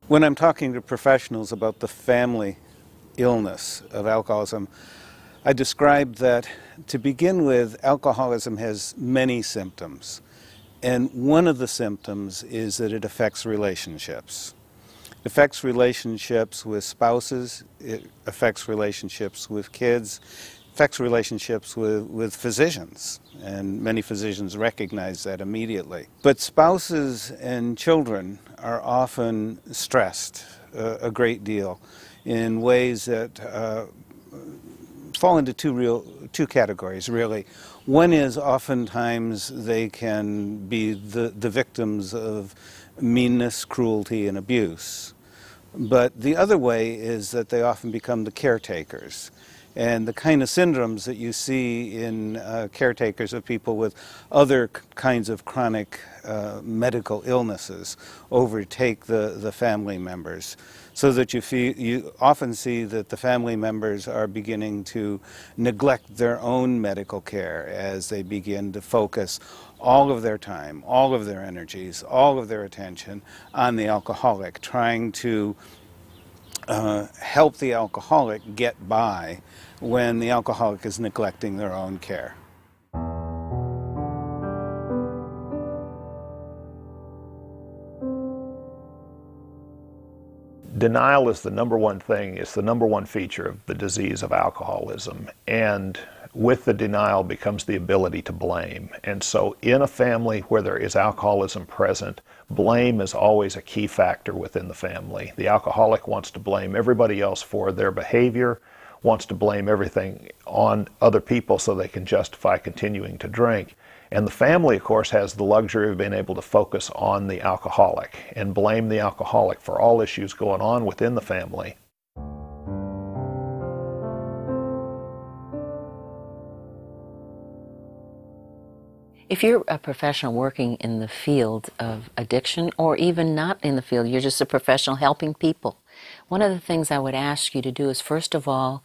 When I'm talking to professionals about the family illness of alcoholism, I describe that, to begin with, alcoholism has many symptoms. And one of the symptoms is that it affects relationships. It affects relationships with spouses, it affects relationships with kids, it affects relationships with physicians, and many physicians recognize that immediately. But spouses and children are often stressed a great deal in ways that fall into two categories, really. One is oftentimes they can be the victims of meanness, cruelty, and abuse. But the other way is that they often become the caretakers. And the kind of syndromes that you see in caretakers of people with other kinds of chronic medical illnesses overtake the family members. So that you often see that the family members are beginning to neglect their own medical care as they begin to focus all of their time, all of their energies, all of their attention on the alcoholic, trying to help the alcoholic get by when the alcoholic is neglecting their own care. Denial is the number one thing, it's the number one feature of the disease of alcoholism. And with the denial becomes the ability to blame. And so in a family where there is alcoholism present, blame is always a key factor within the family. The alcoholic wants to blame everybody else for their behavior, wants to blame everything on other people so they can justify continuing to drink. And the family, of course, has the luxury of being able to focus on the alcoholic and blame the alcoholic for all issues going on within the family. If you're a professional working in the field of addiction, or even not in the field, you're just a professional helping people, one of the things I would ask you to do is, first of all,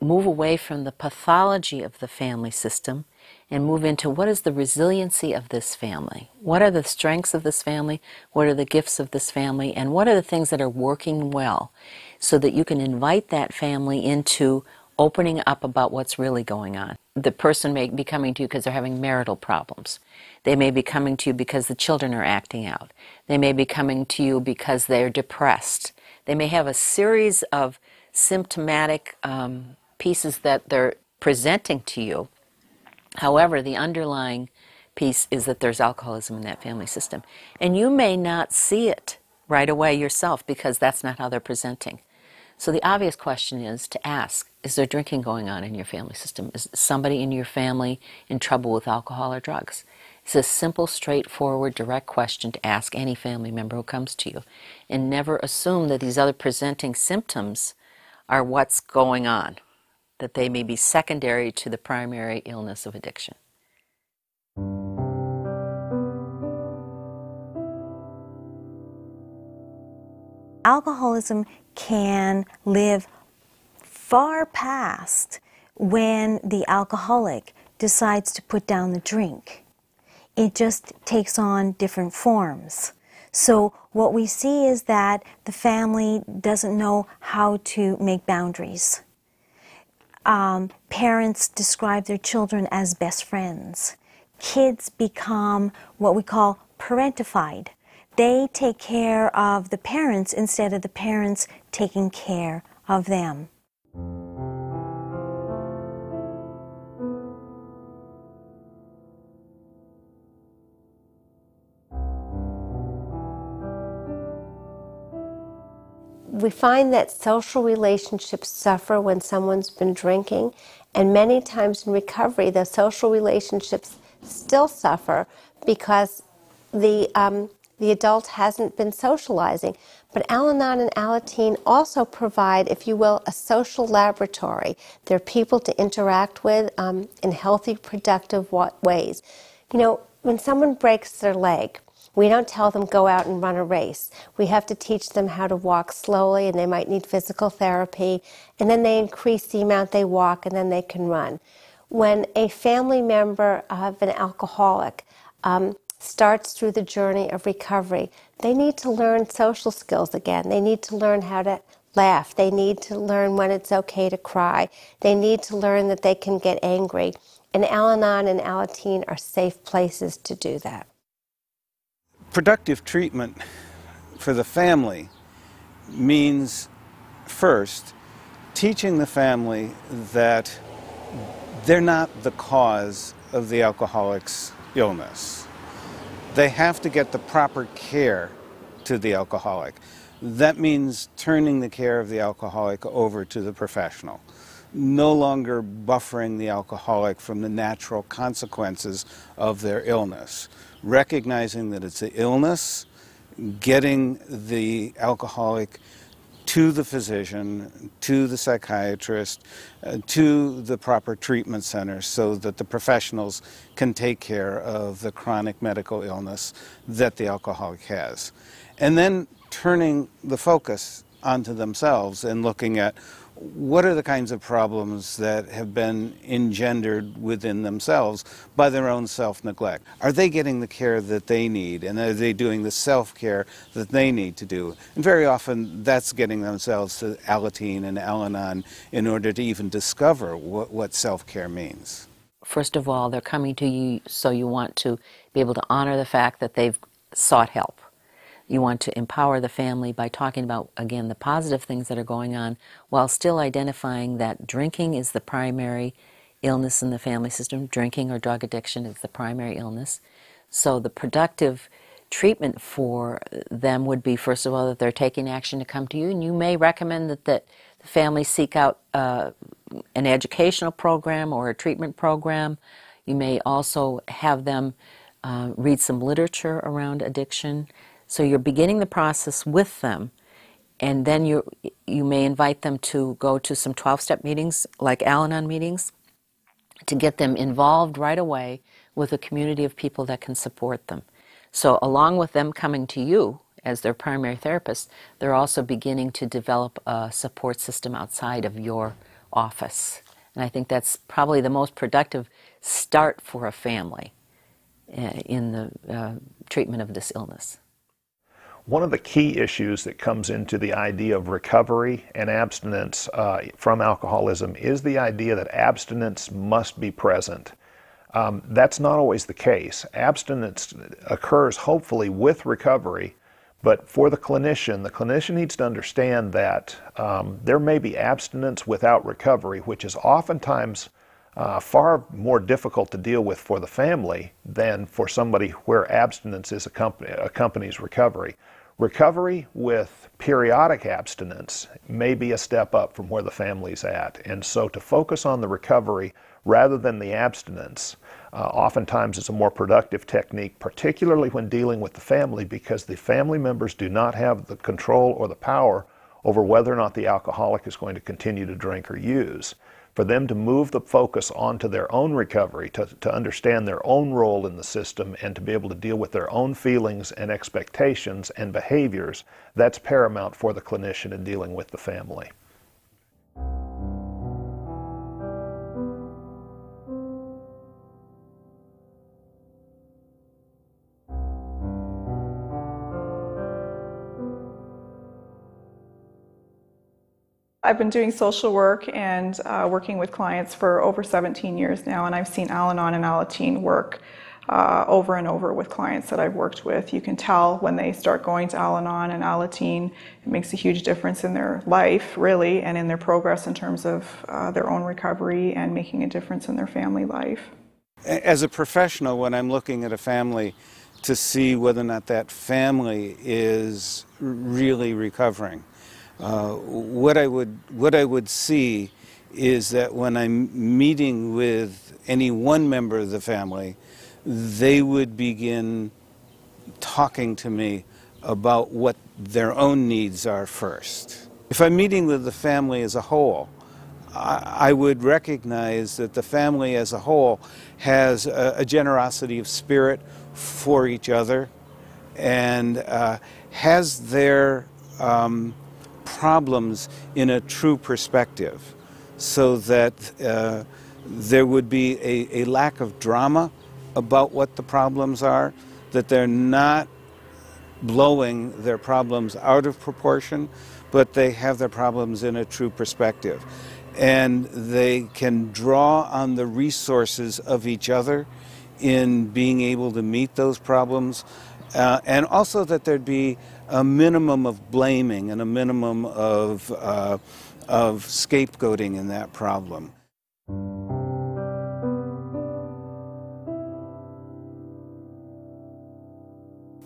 move away from the pathology of the family system and move into what is the resiliency of this family. What are the strengths of this family? What are the gifts of this family? And what are the things that are working well, so that you can invite that family into opening up about what's really going on. The person may be coming to you because they're having marital problems. They may be coming to you because the children are acting out. They may be coming to you because they're depressed. They may have a series of symptomatic pieces that they're presenting to you. However, the underlying piece is that there's alcoholism in that family system. And you may not see it right away yourself because that's not how they're presenting. So the obvious question is to ask, is there drinking going on in your family system? Is somebody in your family in trouble with alcohol or drugs? It's a simple, straightforward, direct question to ask any family member who comes to you. And never assume that these other presenting symptoms are what's going on, that they may be secondary to the primary illness of addiction. Alcoholism can live far past when the alcoholic decides to put down the drink. It just takes on different forms. So what we see is that the family doesn't know how to make boundaries. Parents describe their children as best friends. Kids become what we call parentified. They take care of the parents instead of the parents taking care of them. We find that social relationships suffer when someone's been drinking, and many times in recovery, the social relationships still suffer because the adult hasn't been socializing. But Al-Anon and Alateen also provide, if you will, a social laboratory. They're people to interact with in healthy, productive ways. You know, when someone breaks their leg, we don't tell them go out and run a race. We have to teach them how to walk slowly, and they might need physical therapy, and then they increase the amount they walk, and then they can run. When a family member of an alcoholic starts through the journey of recovery. They need to learn social skills again. They need to learn how to laugh. They need to learn when it's okay to cry. They need to learn that they can get angry. And Al-Anon and Alateen are safe places to do that. Productive treatment for the family means, first, teaching the family that they're not the cause of the alcoholic's illness. They have to get the proper care to the alcoholic. That means turning the care of the alcoholic over to the professional, no longer buffering the alcoholic from the natural consequences of their illness, recognizing that it's an illness, getting the alcoholic to the physician, to the psychiatrist, to the proper treatment center so that the professionals can take care of the chronic medical illness that the alcoholic has. And then turning the focus onto themselves and looking at what are the kinds of problems that have been engendered within themselves by their own self-neglect? Are they getting the care that they need, and are they doing the self-care that they need to do? And very often that's getting themselves to Alateen and Al-Anon in order to even discover what self-care means. First of all, they're coming to you so you want to be able to honor the fact that they've sought help. You want to empower the family by talking about, again, the positive things that are going on while still identifying that drinking is the primary illness in the family system. Drinking or drug addiction is the primary illness. So the productive treatment for them would be, first of all, that they're taking action to come to you, and you may recommend that the family seek out an educational program or a treatment program. You may also have them read some literature around addiction. So you're beginning the process with them, and then you may invite them to go to some 12-step meetings, like Al-Anon meetings, to get them involved right away with a community of people that can support them. So along with them coming to you as their primary therapist, they're also beginning to develop a support system outside of your office. And I think that's probably the most productive start for a family in the treatment of this illness. One of the key issues that comes into the idea of recovery and abstinence from alcoholism is the idea that abstinence must be present. That's not always the case. Abstinence occurs hopefully with recovery, but for the clinician needs to understand that there may be abstinence without recovery, which is oftentimes far more difficult to deal with for the family than for somebody where abstinence accompanies recovery. Recovery with periodic abstinence may be a step up from where the family's at. And so to focus on the recovery rather than the abstinence oftentimes is a more productive technique, particularly when dealing with the family, because the family members do not have the control or the power over whether or not the alcoholic is going to continue to drink or use. For them to move the focus onto their own recovery, to understand their own role in the system and to be able to deal with their own feelings and expectations and behaviors, that's paramount for the clinician in dealing with the family. I've been doing social work and working with clients for over 17 years now, and I've seen Al-Anon and Alateen work over and over with clients that I've worked with. You can tell when they start going to Al-Anon and Alateen, it makes a huge difference in their life, really, and in their progress in terms of their own recovery and making a difference in their family life. As a professional, when I'm looking at a family to see whether or not that family is really recovering, what I would see is that when I'm meeting with any one member of the family, they would begin talking to me about what their own needs are first. If I'm meeting with the family as a whole, I would recognize that the family as a whole has a generosity of spirit for each other and has their problems in a true perspective, so that there would be a lack of drama about what the problems are. that they're not blowing their problems out of proportion, but they have their problems in a true perspective. And they can draw on the resources of each other in being able to meet those problems, and also that there'd be a minimum of blaming and a minimum of scapegoating in that problem.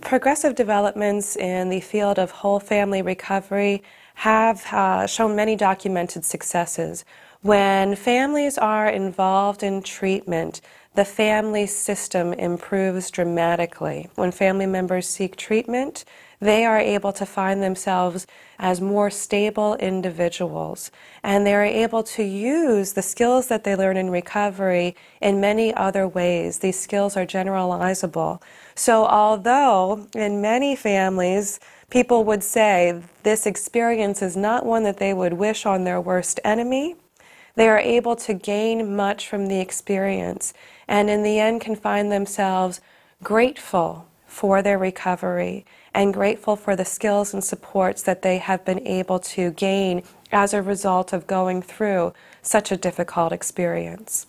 Progressive developments in the field of whole family recovery have shown many documented successes. When families are involved in treatment, the family system improves dramatically. When family members seek treatment, they are able to find themselves as more stable individuals, and they are able to use the skills that they learn in recovery in many other ways. These skills are generalizable. So although in many families people would say this experience is not one that they would wish on their worst enemy, they are able to gain much from the experience, and in the end can find themselves grateful for their recovery and grateful for the skills and supports that they have been able to gain as a result of going through such a difficult experience.